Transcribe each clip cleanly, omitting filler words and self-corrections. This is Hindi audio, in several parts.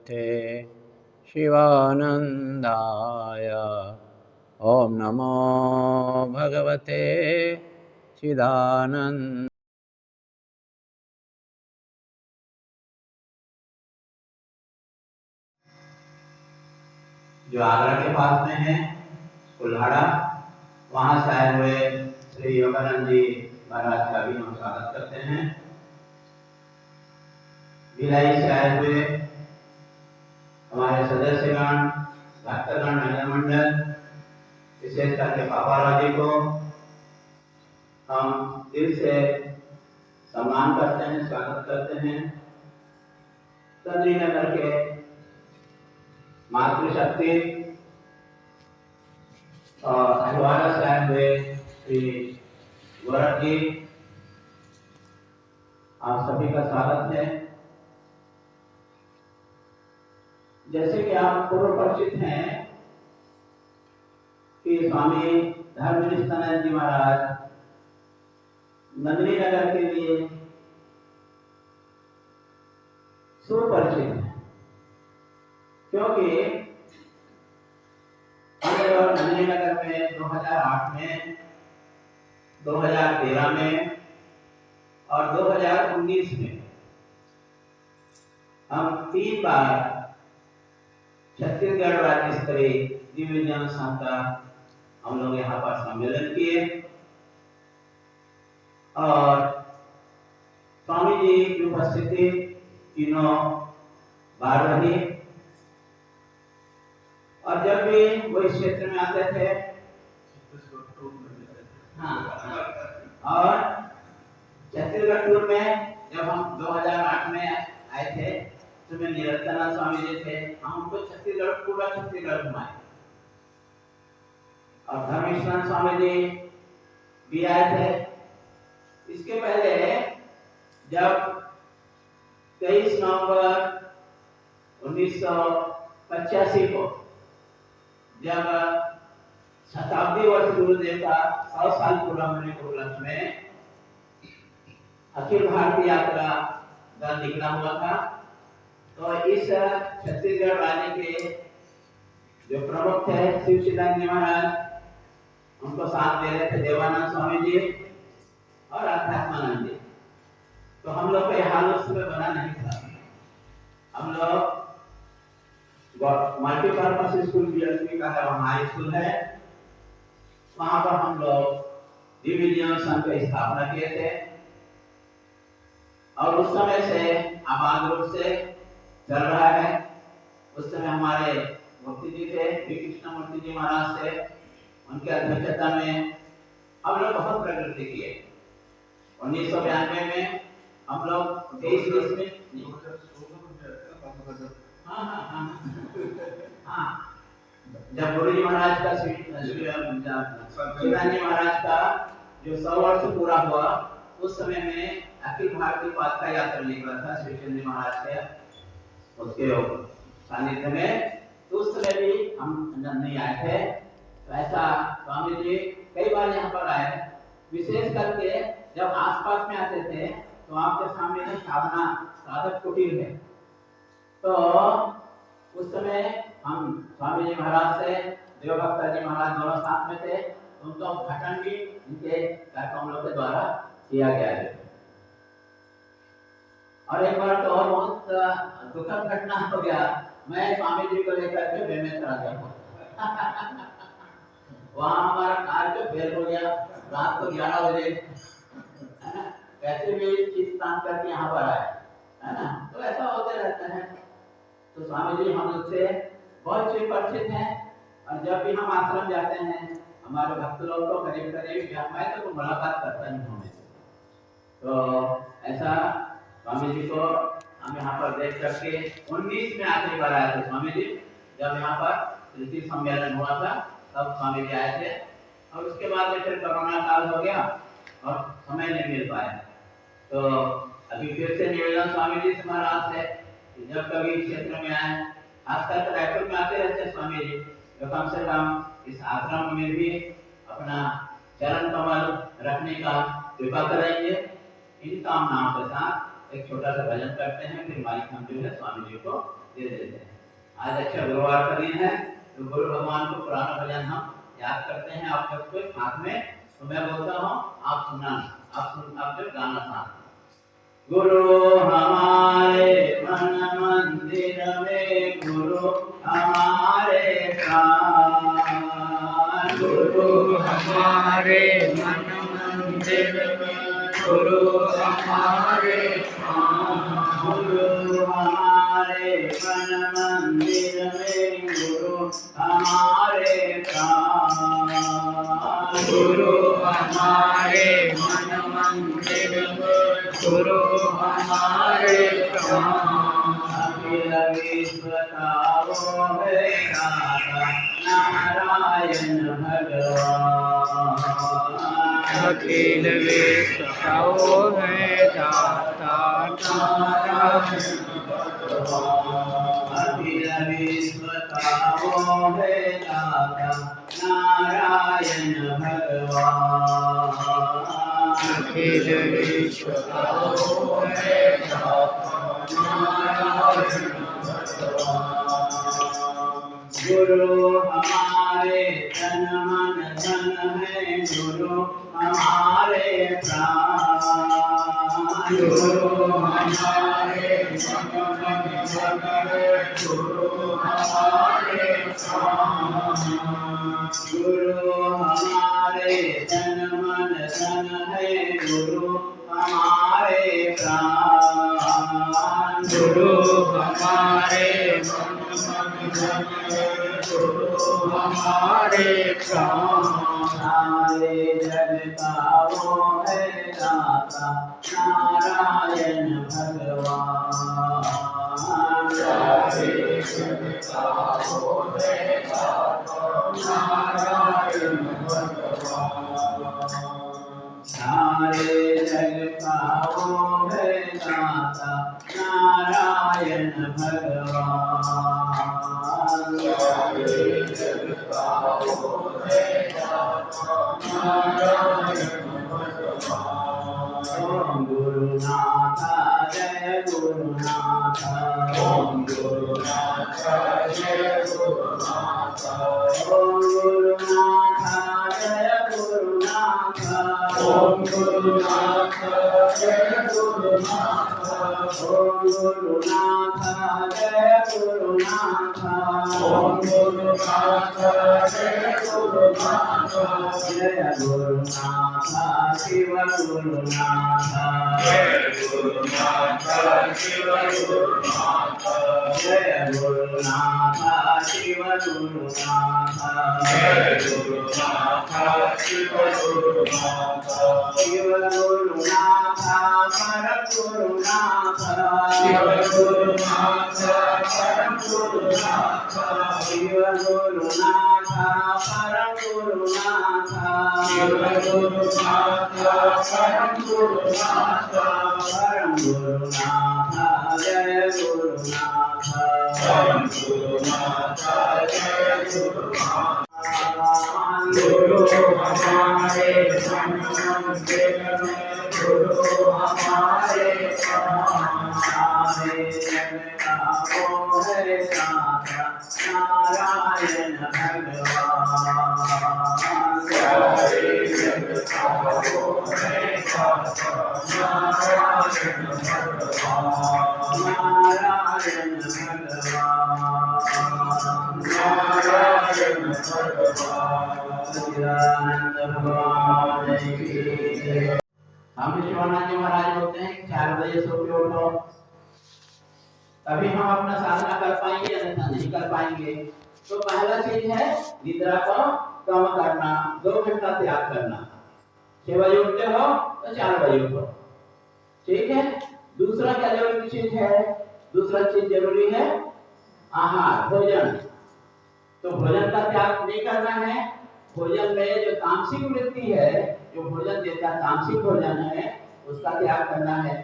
भगवते शिवानंदाय। ओम नमो भगवते चिदानंद। जो आगरा के पास में है कुल्हाड़ा, वहां से आए हुए श्री योगानंद जी महाराज का भी हम स्वागत करते हैं। भिलाई से आए हुए हमारे सदस्यगण, भक्तगण, नगर मंडल, विशेष करके पापाराव जी को हम दिल से सम्मान करते हैं, स्वागत करते हैं। नगर के मातृशक्ति और हरिवाड़ा से आए हुए श्री गोरख जी, आप सभी का स्वागत है। जैसे कि आप पूर्व परिचित हैं कि स्वामी धर्मनिष्ठानंद जी महाराज नंदिनी नगर के लिए सुपरिचित हैं, क्योंकि नंदिनी नगर में 2008 में, 2013 में और 2019 में हम 3 बार छत्तीसगढ़ राज्य स्तरीय दिव्य विज्ञान संघ का हम लोग यहाँ पर सम्मेलन किए और स्वामी जी की उपस्थिति तीनों बार रही। और जब भी वो इस क्षेत्र में आते थे, हाँ, और छत्तीसगढ़ टूर में जब हम 2008 में आए थे, तो में निरंजनानंद स्वामी जी थे, हम उनको छत्तीसगढ़, पूरा छत्तीसगढ़ घुमाए। और धर्मेश्वर स्वामी जी भी आए थे। इसके पहले जब 23 नवंबर 1985 को जब शताब्दी वर्ष गुरुदेव का 100 साल पूरा होने के उपलक्ष्य में अखिल भारतीय यात्रा दल निकला हुआ था, तो इस छत्तीसगढ़ राज्य के जो प्रमुख थे शिव सिद्धांत जी महाराज, उनको साथ दे रहे थे देवानंद स्वामी जी और अध्यात्मानंद जी। तो हम लोग का यह हाल उस समय बना नहीं था। हम लोग मल्टीपर्पज स्कूल बीएसपी का है, वहाँ हाई स्कूल है, वहां पर हम लोग दिव्य विज्ञान संघ की स्थापना किए थे और उस समय से आबाद रूप से चल रहा है। उस समय हमारे मुफ्ती जी थे, श्री कृष्ण मूर्ति जी महाराज थे, उनके अध्यक्षता में हम लोग बहुत प्रगति किए। 1992 में हम लोग 23 में हाँ, जब गुरु जी महाराज का शिवानंद जी महाराज का जो 100 वर्ष पूरा हुआ, उस समय में अखिल भारतीय पादका यात्रा निकला था शिवचंद्र जी महाराज के उसके सानिध्य में। तो उस समय भी हम नहीं आए थे। तो ऐसा स्वामी जी कई बार यहाँ पर आए, विशेष करके जब आसपास में आते थे तो आपके सामने साधना साधक कुटीर है, तो उस समय हम स्वामी जी महाराज से देवभक्ता जी महाराज दोनों साथ में थे, उनका उद्घाटन भी इनके कार्यक्रमों के द्वारा किया गया है। और एक बार तो और बहुत दुखद घटना हो गया, मैं स्वामी जी को लेकर के बेमेतरा गया वहाँ हमारा कार जो फेल हो गया रात को 11 बजे, कैसे भी चीज काम करके यहाँ पर आए, है ना। तो ऐसा होते रहता है। तो स्वामी जी हम लोग से बहुत परिचित हैं और जब भी हम आश्रम जाते हैं हमारे भक्त लोग को करीब मैं तो मुलाकात करता ही हूँ। तो ऐसा स्वामी जी को हम यहाँ पर देख करके 19 में आखिरी बार आए थे स्वामी जी, जब यहाँ पर कृषि सम्मेलन हुआ था तब स्वामी जी आए थे। और उसके बाद में फिर कोरोना काल हो गया और समय नहीं मिल पाया। तो अभी फिर से निवेदन स्वामी जी से महाराज से कि जब कभी क्षेत्र में आए, खासकर रायपुर में आते रहते हैं स्वामी जी, तो कम से कम इस आश्रम में भी अपना चरण कमल रखने का कृपा करेंगे। इन कामनाओं के साथ एक छोटा सा भजन करते हैं, फिर माइक हम जो है स्वामी जी को दे देते हैं। आज अच्छा गुरुवार का दिन है, तो गुरु भगवान को पुराना भजन हम याद करते हैं आप सबको साथ में। तो मैं बोलता हूँ, आप सुनना, आप जो गाना साथ। गुरु हमारे मन मंदिर में, गुरु हमारे प्राण, गुरु हमारे मन मंदिर में, गुरु हमारे प्राण। गुरु हमारे मन मंदिर में, गुरु हमारे प्राण, गुरु हमारे मन मंदिर में, गुरु हमारे प्राण। अखिल विश्व का वो है दाता नारायण भगवान, अखिल विश्व का वो है दाता नारायण भगवान। अखिल विश्व का वो है दाता नारायण भगवान, अखिल विश्व का वो है दाता नारायण भगवान। गुरु हमारे तन मन धन है, गुरु हमारे प्राण, गुरु हमारे मन मन धन है, गुरु हमारे प्राण। गुरु हमारे तन मन धन है, गुरु हमारे प्राण, गुरु हमारे मन मन धन है, गुरु हमारे प्राण। सारे जग का वो है दाता नारायण भगवान, सारे जग का वो है दाता नारायण भगवान। सारे जग का वो है दाता नारायण भगवान, सारे जग का वो है दाता नारायण भगवान। ओम गुरुनाथ जय गुरुनाथ, ओम गुरुनाथ जय गुरुनाथ, ओम गुरुनाथ जय गुरुनाथ, ओम गुरुनाथ जय गुरुनाथ, ओम गुरुनाथ जय गुरुनाथ, ओम गुरुनाथ जय गुरुनाथ, जय गुरुनाथ शिव गुरुनाथ, जय गुरुनाथ शिव गुरुनाथ, जय गुरुनाथ शिव गुरुनाथ, जय गुरुनाथ शिव गुरुनाथ, शिव गुरुनाथ परम गुरुनाथ, शिव गुरुनाथ परम गुरुनाथ, शिव गुरुनाथ परम गुरुनाथ, शिव गुरुनाथ परम गुरुनाथ, परम गुरुनाथ जय गुरुनाथ, परम गुरुनाथ जय गुरुनाथ। गुरु गुरु हमारे मन मंदिर में, गुरु हमारे प्राण। सारे जग का वो है दाता नारायण भगवान, सारे जग का वो है दाता नारायण भगवान। नारायण भगवान, नारायण भगवान। सच्चिदानंद भगवान की जय। हम विश्वनाथ जी महाराज बोलते हैं कि 4 बजे सो के उठो, तभी हम अपना साधना कर पाएंगे, अन्यथा नहीं कर पाएंगे। तो पहला चीज है निद्रा को कम करना, 2 घंटा त्याग करना। 6 बजे उठते हो तो 4 बजे उठो, ठीक है। दूसरा क्या जरूरी चीज है? दूसरा चीज जरूरी है आहार, भोजन। तो भोजन का त्याग नहीं करना है। भोजन में जो तामसिक वृत्ति है, जो भोजन देता तामसिक भोजन है, उसका त्याग करना है,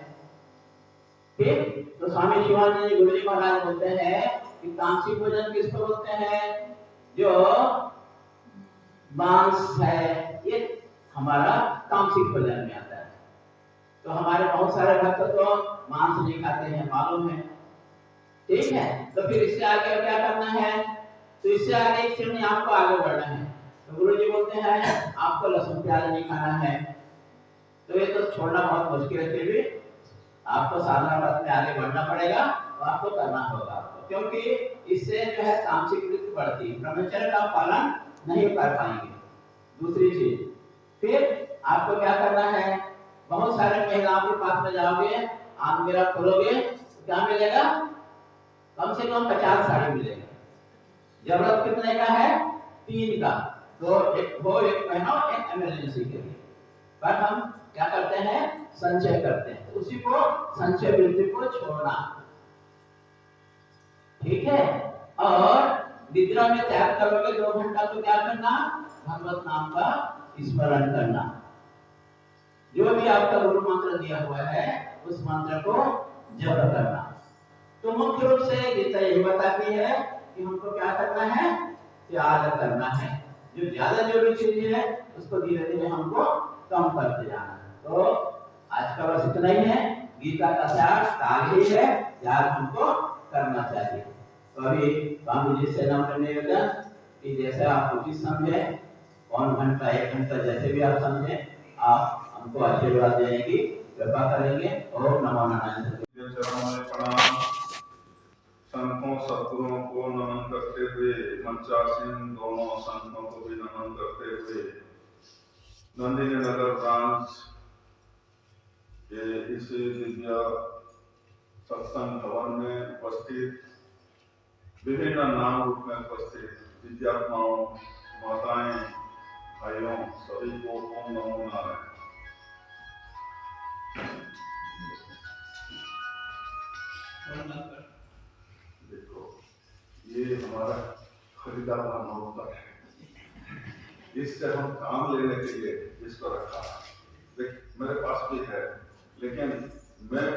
ठीक। तो स्वामी शिवानंद जी गुरु जी महाराज बोलते हैं कि तामसिक भोजन किसको बोलते हैं? जो मांस है, ये हमारा तामसिक भोजन में आता है। तो हमारे बहुत सारे भक्त तो मांस नहीं खाते हैं, मालूम है, ठीक है। तो फिर इससे आगे क्या करना है, तो इससे आगे एक श्रेणी आपको आगे बढ़ना है। तो गुरु जी बोलते हैं आपको लहसुन प्याज नहीं खाना है, तो ये तो छोड़ना बहुत मुश्किल है, फिर भी आपको साधना पथ में आगे बढ़ना पड़ेगा, तो आपको करना होगा आपको, क्योंकि इससे जो है तामसिक वृत्ति बढ़ती है, ब्रह्मचर्य का पालन नहीं कर पाएंगे। दूसरी चीज, फिर आपको क्या करना है, बहुत सारे महिलाओं के पास में जाओगे, आप मेरा खोलोगे तो क्या मिलेगा, कम से कम 50 साड़ी मिलेगा। जरूरत कितने का है, 3 का, तो एक महीना एक इमरजेंसी के लिए। पर हम क्या करते हैं, संचय करते हैं, तो उसी को संचय वृत्ति को छोड़ना, ठीक है। और निद्रा में त्याग करोगे 2 घंटा, तो क्या करना, भगवत नाम का स्मरण करना, जो भी आपका गुरु मंत्र दिया हुआ है उस मंत्र को जप करना। तो मुख्य रूप से गीता यही बताती है कि हमको क्या करना है, त्याग करना है, जो ज्यादा जरूरी चीज है उसको धीरे धीरे हमको कम करते जाना है। तो आज का बस इतना ही है, गीता का सार त्याग ही है, त्याग हमको करना चाहिए। तो अभी स्वामी जी से नम्र निवेदन कि जैसे आप उचित समझे, पौन घंटा 1 घंटा जैसे भी आप समझे, आप हमको आशीर्वाद देने की कृपा करेंगे। ओम नमो नारायण। चरणों में प्रणाम। संतों सद्गुरुओं को नमन करते हुए, मंचासीन दोनों संतों को भी नमन करते हुए, नंदिनी नगर ब्रांच के इस दिव्य सत्संग भवन में उपस्थित, विभिन्न नाम रूप में उपस्थित विद्यात्माओं, माताएं, भाइयों, सभी को ओम नमो नारायण। देखो, ये हमारा खरीदा हुआ नौकर है, इससे हम काम लेने के लिए इसको रखा है। देख, मेरे पास भी है, लेकिन मैं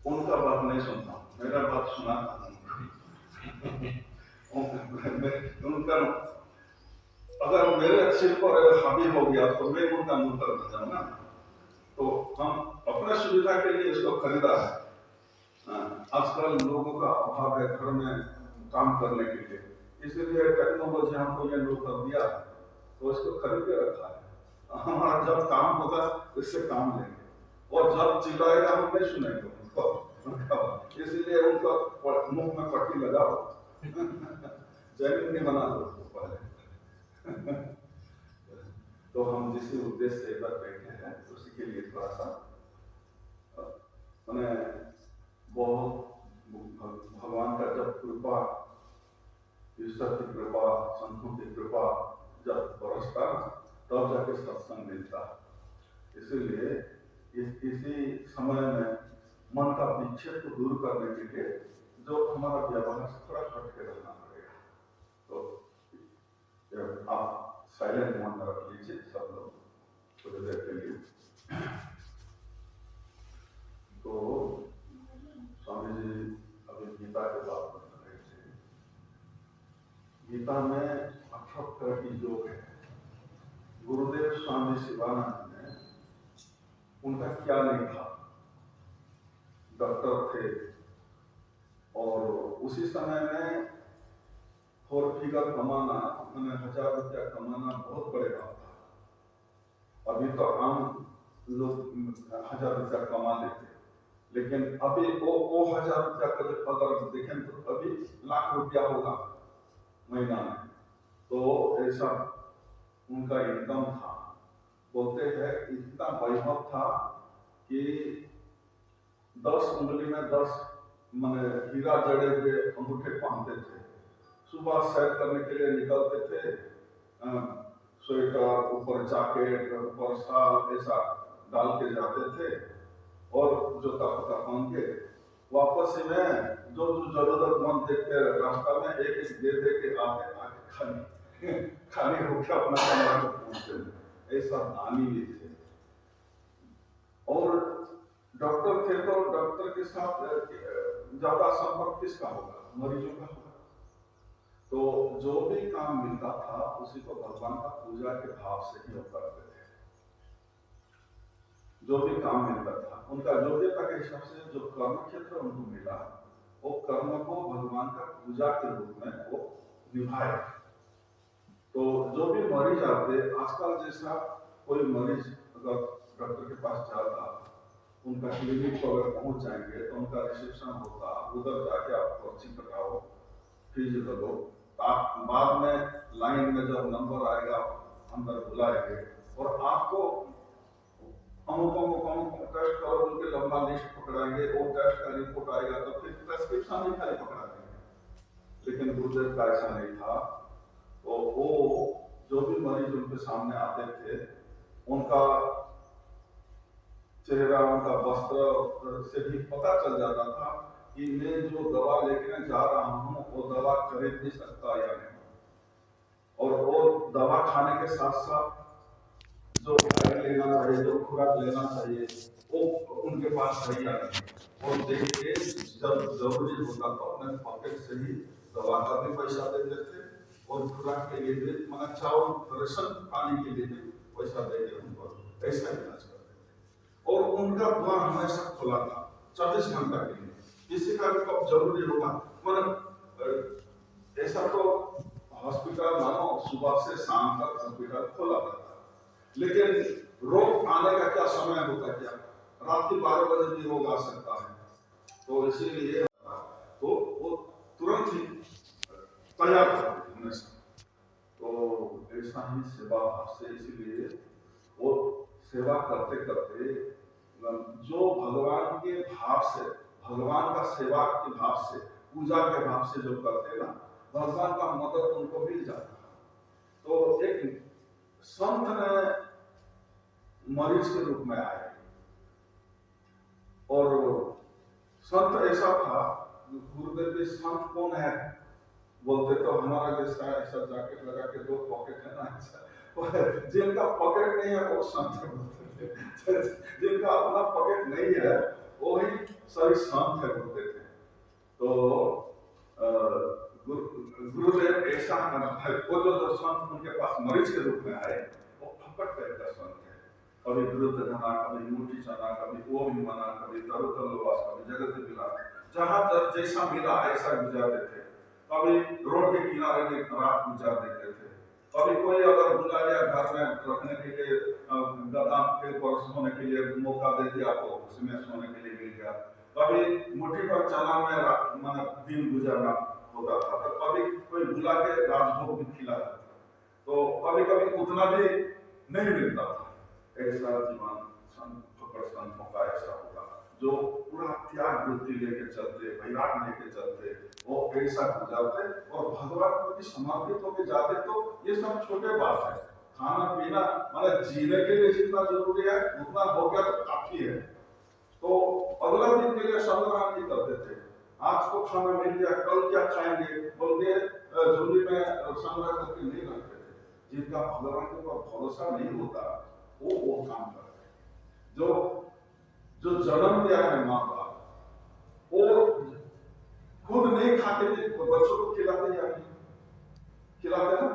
उनका बात नहीं सुनता हूँ, मेरा बात सुनाता हूँ। उनका अगर मेरे सिर पर हावी हो गया तो मैं उनका नौकर बन जाऊँ ना। तो हम अपने सुविधा के लिए इसको खरीदा है। आजकल लोगों का अभाव है घर में काम करने के लिए, इसलिए टेक्नोलॉजी हमको ये नौकर दिया है, तो इसको खरीद के रखा है। हमारा जब काम होगा इससे काम लेंगे, और जब चिल्लाएगा हम नहीं सुनेंगे उनको, इसलिए उनको मुंह में पट्टी लगाओ, जमीन नहीं बना दो पहले। तो हम जिस उद्देश्य से इधर बैठे हैं उसी के लिए थोड़ा सा मैंने बहुत भगवान का जब कृपा, ईश्वर की कृपा, संतों की कृपा जब बरसता तब जाके सत्संग मिलता। इसीलिए इसी समय में मन का विक्षेप को दूर करने के लिए जो हमारा व्यवहार से थोड़ा हट के रहना पड़ेगा। तो आप साइलेंट मन रख लीजिए सब लोग थोड़ी देर के लिए। तो स्वामी जी अभी गीता के बात बता रहे थे। गीता में 18 तरह की योग है। गुरुदेव स्वामी शिवानंद ने, उनका क्या नहीं था, डॉक्टर थे, और उसी समय में 4 फिगर कमाना, मैंने 1000 रुपया कमाना बहुत बड़े बात था। अभी तो आम लोग 1000 रुपया कमा लेते, लेकिन अभी वो 1000 रुपया अगर देखें तो अभी लाख रुपया होगा महीना में। तो ऐसा उनका इनकम था। बोलते हैं इतना वैभव था कि 10 उंगली में 10 माने हीरा जड़े हुए अंगूठे पहनते थे। सुबह सैर करने के लिए निकलते थे, स्वेटर, ऊपर जैकेट, ऊपर शाल ऐसा डाल के जाते थे, और जूता फूटा पहन के वापस में जो जरूरतमंद देखते रास्ता में एक दे के आते खाली होकर अपना कमरा को पहुंचते। ऐसा दानी भी थे। और डॉक्टर थे, तो डॉक्टर के साथ ज्यादा संपर्क किसका होगा, मरीजों का होगा। तो जो भी काम मिलता था उसी को भगवान का पूजा के भाव से ही करते थे। जो भी काम मिलता था, उनका योग्यता के हिसाब से जो कर्म क्षेत्र उनको मिला, वो कर्म को भगवान का पूजा के रूप में वो निभाए। तो जो भी मरीज आते, आजकल जैसा कोई मरीज अगर डॉक्टर के पास जाता, उनका क्लिनिक पर अगर पहुंच जाएंगे तो उनका रिसेप्शन होता, उधर जाके आप पर्ची कटाओ, फीस दो, आप बाद में लाइन में जब नंबर आएगा अंदर बुलाएंगे और आपको अमुक टेस्ट करो बोल के लंबा लिस्ट पकड़ाएंगे, वो टेस्ट का रिपोर्ट आएगा तो फिर प्रेस्क्रिप्शन ही खाली पकड़ा देंगे। लेकिन गुरुदेव का ऐसा नहीं था। तो वो जो भी मरीज उनके सामने आते थे, उनका चेहरा, उनका वस्त्र से भी पता चल जाता था कि मैं जो दवा लेके जा रहा हूँ वो दवा खरीद भी सकता या नहीं, और वो दवा खाने के साथ साथ जो डाइट लेना चाहिए, जो खुराक लेना चाहिए, वो उनके पास है या नहीं। और देख के जब जरूरी होता तो अपने पॉकेट से ही दवा का भी पैसा देते थे और खुराक के लिए भी, मतलब चावल राशन पानी के लिए भी पैसा दे के उनको ऐसा इलाज करते थे। और उनका द्वार हमेशा खुला था 24 घंटा के लिए, किसी का भी कब जरूरी होगा, मतलब ऐसा तो हॉस्पिटल मानो सुबह से शाम तक हॉस्पिटल खुला रहता, लेकिन रोग आने का क्या समय होता, क्या रात के 12 बजे भी रोग आ सकता है। तो इसीलिए तो वो तुरंत ही तैयार करते हमेशा। तो ऐसा ही सेवा भाव से, इसीलिए वो सेवा करते करते जो भगवान के भाव से, भगवान का सेवा के भाव से, पूजा के भाव से जो करते ना, भगवान का मदद उनको मिल जाता। तो एक संत ने मरीज के रूप में आए, और संत ऐसा था, गुरुदेव जी संत कौन है बोलते तो हमारा जैसा ऐसा जैकेट लगा के 2 पॉकेट है ना, ऐसा जिनका पॉकेट नहीं है वो संत बोलते थे, जिनका अपना पॉकेट नहीं है वो ही सही संत है बोलते थे। तो गुरुदेव ऐसा वो जो संत उनके पास मरीज के रूप में आए, वो फकट टाइप का संत है। कभी विरुद्ध धना, कभी मूठी चना, कभी वो भी मना, कभी तरुतलवास, कभी जगत विलास, जहां जैसा मिला ऐसा गुजारते थे। कभी रोड के किनारे में रात गुजार देते थे, कभी कोई अगर बुला लिया घर में रखने के लिए, गदा के ऊपर सोने के लिए मौका दे दिया तो उसमें सोने के लिए मिल गया। कभी मुट्ठी पर चना में माना दिन गुजारना होता था, तो कभी कोई बुला के राजभोग भी खिलाता था, तो कभी कभी उतना भी नहीं मिलता था। ऐसा जीवन संतों का ऐसा होगा जो पूरा त्याग वृत्ति लेके चलते, वैराग लेके चलते, वो ऐसा गुजारते और भगवान के प्रति समर्पित होकर जाते। तो ये सब छोटे बात है, खाना पीना मतलब जीने के लिए जितना जरूरी है उतना हो गया तो काफी है। तो अगला दिन के लिए संग्राम नहीं करते थे, आज को खाना मिल गया कल क्या खाएंगे बोल के झोली में संग्रह करके नहीं रखते थे। जिनका भगवान के ऊपर भरोसा नहीं होता वो काम करते हैं। जो जन्म दिया है माँ बाप, वो खुद नहीं खाते थे, बच्चों को खिलाते या नहीं खिलाते ना,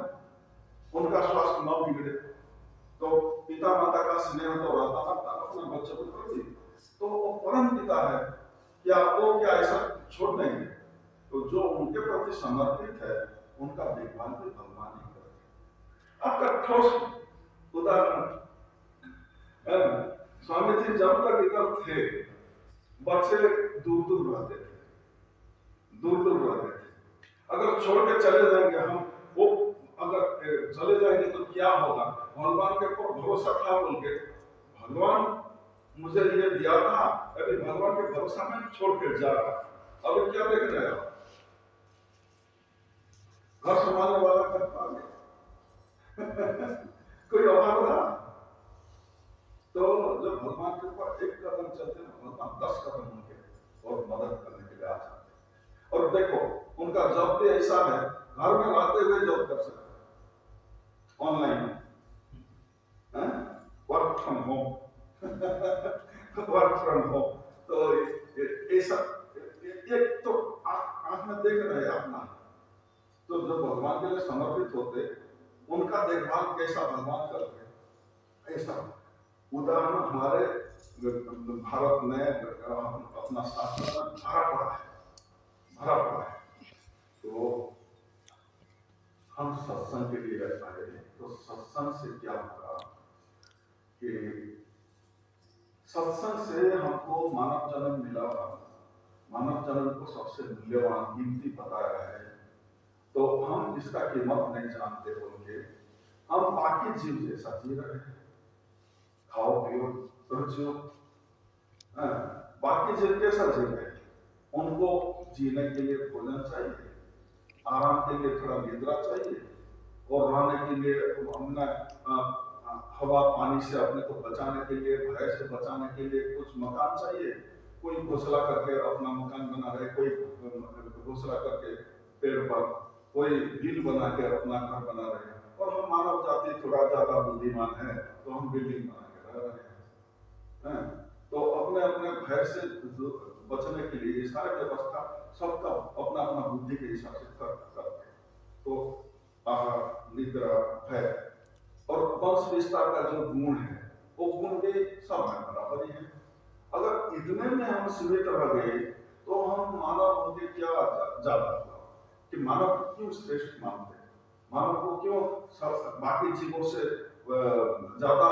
उनका स्वास्थ्य न बिगड़े, तो पिता माता का स्नेह तो रहता था अपने बच्चों के प्रति। तो वो परम पिता है, क्या ऐसा छोड़ देंगे? तो जो उनके प्रति समर्पित है उनका देखभाल भी भगवान ही करते। आपका ठोस उदाहरण, स्वामी जी जब तक इधर थे बच्चे दूर दूर रहते थे, दूर दूर रहते थे। अगर छोड़ के चले जाएंगे हम, वो अगर चले जाएंगे तो क्या होगा, भगवान के ऊपर भरोसा था बोल के भगवान मुझे ये दिया था, अभी भगवान के भरोसा में छोड़ के जा रहा, अभी क्या देख रहे हो, घर संभालने वाला कर पा गया कोई अभाव रहा। तो जब भगवान के ऊपर एक कदम चलते हैं, भगवान 10 कदम उनके और मदद करने के लिए आ जाते हैं। और देखो उनका जॉब भी ऐसा है, घर में रहते हुए जॉब कर सकते, online work from home work from home. तो ऐसा एक तो आंख में देख रहे हैं अपना, तो जो भगवान के लिए समर्पित होते उनका देखभाल कैसा भगवान करते, ऐसा उदाहरण हमारे भारत ने अपना शासन भरा पड़ा है। तो हम सत्संग के लिए आए, तो सत्संग से क्या होगा कि सत्संग से हमको मानव जन्म मिला, मानव जन्म को सबसे मूल्यवान कीमती बताया है। तो हम इसका कीमत नहीं जानते होंगे, हम बाकी जीव जैसा जी रहे हैं, खाओ पियो जियो, बाकी जीव कैसा जी रहे हैं, उनको जीने के लिए भोजन चाहिए, आराम के लिए थोड़ा निद्रा चाहिए, और रहने के लिए हमने हवा पानी से अपने को बचाने के लिए, भय से बचाने के लिए कुछ मकान चाहिए। कोई घोंसला करके अपना मकान बना रहे, कोई घोंसला करके पेड़ पर, कोई बिल बना के अपना घर बना रहे हैं। और हम मानव जाति थोड़ा ज्यादा बुद्धिमान है, तो हम बिल्डिंग बना के रह रहे हैं। तो अपने अपने भय से बचने के लिए ये सारी व्यवस्था सबका अपना अपना बुद्धि के हिसाब से करते हैं। तो आहार, निद्रा, भय और वंश विस्तार का जो गुण है, वो गुण भी सब में बराबर ही है। अगर इतने में हम सीमित रह गए, तो हम मानव होके क्या ज्यादा कि मानव क्यों श्रेष्ठ मानते हैं, मानव को क्यों बाकी जीवों से ज्यादा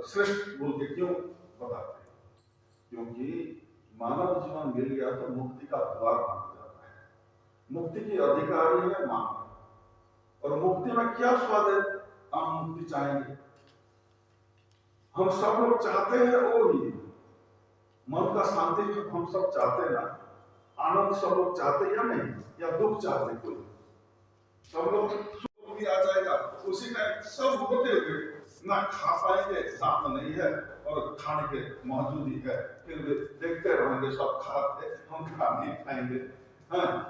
श्रेष्ठ बोल के क्यों बताते हैं? क्योंकि मानव जीवन मिल गया तो मुक्ति का द्वार बन जाता है, मुक्ति की अधिकारी है मानव। और मुक्ति में क्या स्वाद है? हम मुक्ति चाहेंगे, हम सब लोग चाहते हैं वो ही मन का शांति हम सब चाहते हैं ना, आनंद सब लोग चाहते या नहीं, या दुख चाहते कोई? सब लोग सुख भी आ जाएगा उसी टाइम, सब होते हुए ना खा पाएंगे, साथ नहीं है और खाने के मौजूद ही है, फिर भी देखते रहेंगे सब खाते, हम खा नहीं खाएंगे।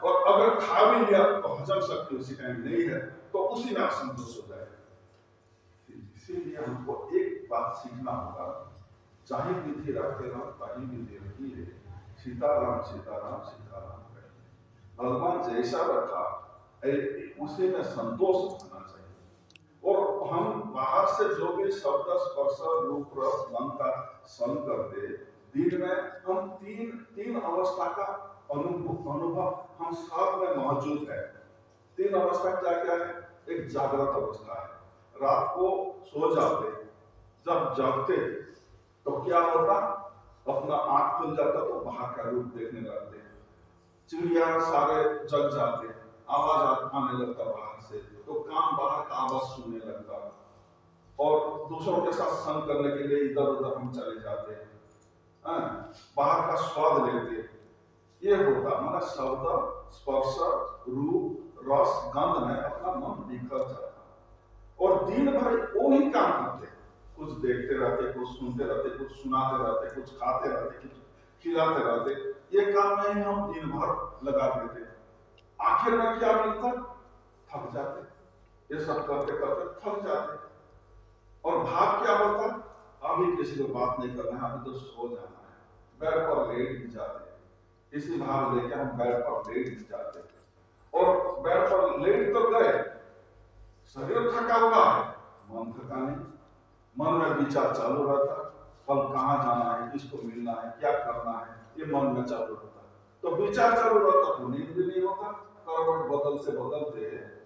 और अगर खा भी लिया तो हजम शक्ति उसी टाइम नहीं है, तो उसी में असंतोष हो जाएगा। इसीलिए हमको एक बात सीखना होगा, चाहे विधि रखते रहो, चाहे विधि रखी है, सीताराम सीताराम सीताराम, भगवान जैसा रखा उसी में संतोष होना चाहिए। और हम बाहर से जो भी शब्द स्पर्श रूप रस गंध का सन करते, दिन में हम तीन अवस्था का अनुभव हम सब में मौजूद है। तीन अवस्था क्या क्या है? एक जागृत अवस्था है, रात को सो जाते, जब जागते तो क्या होता? अपना आंख खुल जाता तो बाहर का रूप देखने लगते, चिड़िया सारे जग जाते, आवाज आने लगता बाहर से, तो कान बाहर का आवाज सुनने लगता, और दूसरों के साथ संग करने के लिए इधर उधर हम चले जाते, बाहर का स्वाद लेते। ये होता माना शब्द स्पर्श रूप रस गंध में अपना मन बिखर जाता, और दिन भर वो ही काम करते, कुछ देखते रहते, कुछ सुनते रहते, कुछ सुनाते रहते, कुछ खाते रहते, कुछ खिलाते रहते। ये काम में ही हम दिन भर लगा देते, आखिर में क्या मिलता? थक जाते, ये सब करते करते थक जाते, और भाव क्या होता? अभी किसी को बात नहीं करना है, अभी तो सो जाना है, बेड पर लेट जाते, इसी भाव लेके हम बेड पर लेट जाते, और बेड पर लेट तो गए, शरीर थका हुआ है, मन थका नहीं, मन में विचार चालू रहता, कल कहाँ जाना है, किसको मिलना है, क्या करना है, ये मन में चालू रहता। तो विचार चालू रहता तो नींद भी नहीं होता, करवट बदलते बदलते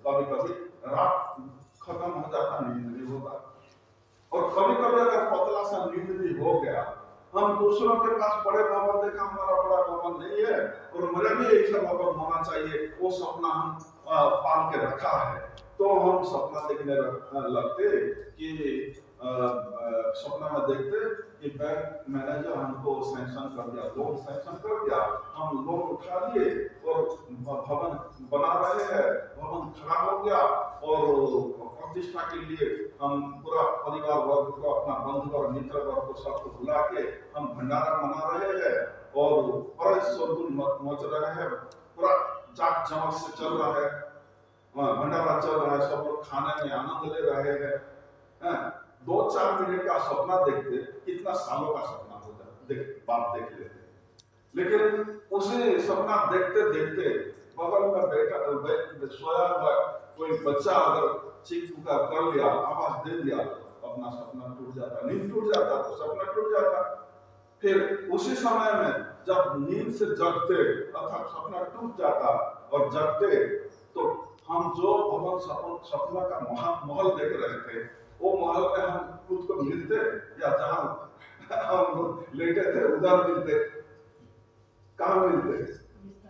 कभी कभी रात खत्म हो जाता, नींद नहीं होता। और कभी कभी अगर पतला सा नींद भी हो गया, हम दूसरों के पास बड़े भवन देखा, हमारा बड़ा भवन नहीं है और मेरा भी एक सा भवन होना चाहिए, वो सपना हम पाल के रखा है, तो हम सपना देखने लगते कि सपना में देखते कि बैंक मैनेजर हमको सैंक्शन कर दिया, लोन सैंक्शन कर दिया, हम लोन उठा लिए और भवन बना रहे हैं, भवन खड़ा हो गया, और प्रतिष्ठा के लिए हम पूरा परिवार वर्ग को, अपना बंधु और मित्र वर्ग को सबको बुला के हम भंडारा मना रहे हैं, और बड़े शोरगुल मच रहे हैं, पूरा जाक जमक से चल रहा है, भंडारा चल रहा है, सब लोग खाने में आनंद ले रहे हैं। 2-4 मिनट का सपना देखते, कितना सालों का सपना हो जाए, बात देख लेते। लेकिन उसे सपना देखते देखते बगल में बैठा सोया हुआ कोई बच्चा अगर चीख पुकार कर लिया, आवाज दे दिया, अपना सपना टूट जाता, नींद टूट जाता तो सपना टूट जाता। फिर उसी समय में जब नींद से जगते अर्थात सपना टूट जाता और जगते, तो हम जो भवन सपना का महल देख रहे थे, वो महल में हम खुद को मिलते, या जहां हम लेटे थे उधर मिलते? कहां मिलते?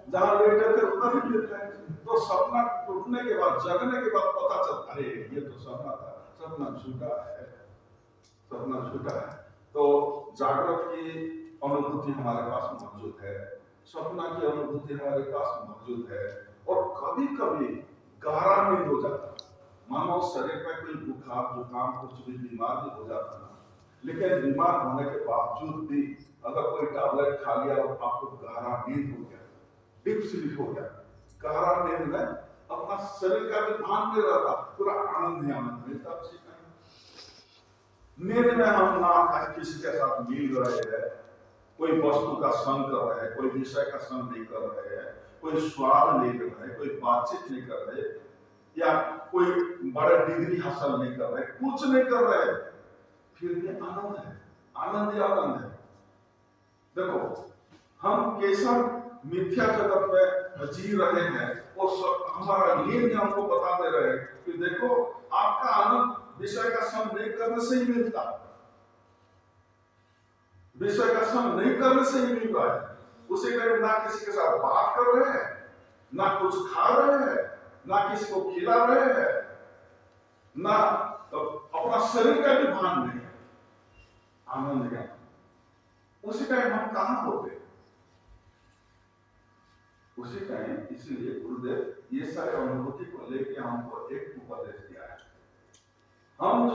जहां लेटे थे उधर ही मिलते। तो सपना टूटने के बाद, जगने के बाद पता चलता, अरे ये तो सपना था, सपना झूठा है, सपना झूठा है। तो जागृत की अनुभूति हमारे पास मौजूद है, सपना की अनुभूति हमारे पास मौजूद है। और कभी कभी गहरा नींद हो जाता, मानो शरीर में कोई बुखार जुकाम कुछ भी बीमारी हो जाता ना, लेकिन बीमार होने के बावजूद भी अगर कोई टैबलेट खा लिया और आपको गहरा नींद हो गया, डीप स्लीप हो गया, गहरा नींद में अपना शरीर का भी भान नहीं रहता, पूरा आनंद ही आनंद मिलता। नींद में हम ना किसी के साथ मिल रहे हैं, कोई वस्तु का संग कर रहे हैं, कोई विषय का संग नहीं कर रहे हैं, कोई स्वाद नहीं कर रहे, कोई बातचीत नहीं कर रहे, या कोई बड़ा डिग्री हासिल नहीं कर रहे, कुछ नहीं कर रहे, फिर भी आनंद है, आनंद ही आनंद है। देखो हम कैसा मिथ्या जगत में जी रहे हैं, वो हमारा नींद हमको बता दे रहे हैं कि देखो आपका आनंद विषय का संग नहीं करने से ही मिलता, विषय का संग नहीं करने से ही मिल रहा है। उसी टाइम ना किसी के साथ बात कर रहे हैं, ना कुछ खा रहे हैं, ना किसी को खिला रहे हैं, ना अपना शरीर का भी भान नहीं है, आनंद है। उसी टाइम हम कहां होते? उसी टाइम। इसलिए गुरुदेव ये सारे अनुभूति को लेकर हमको एक उपदेश दिया है। हम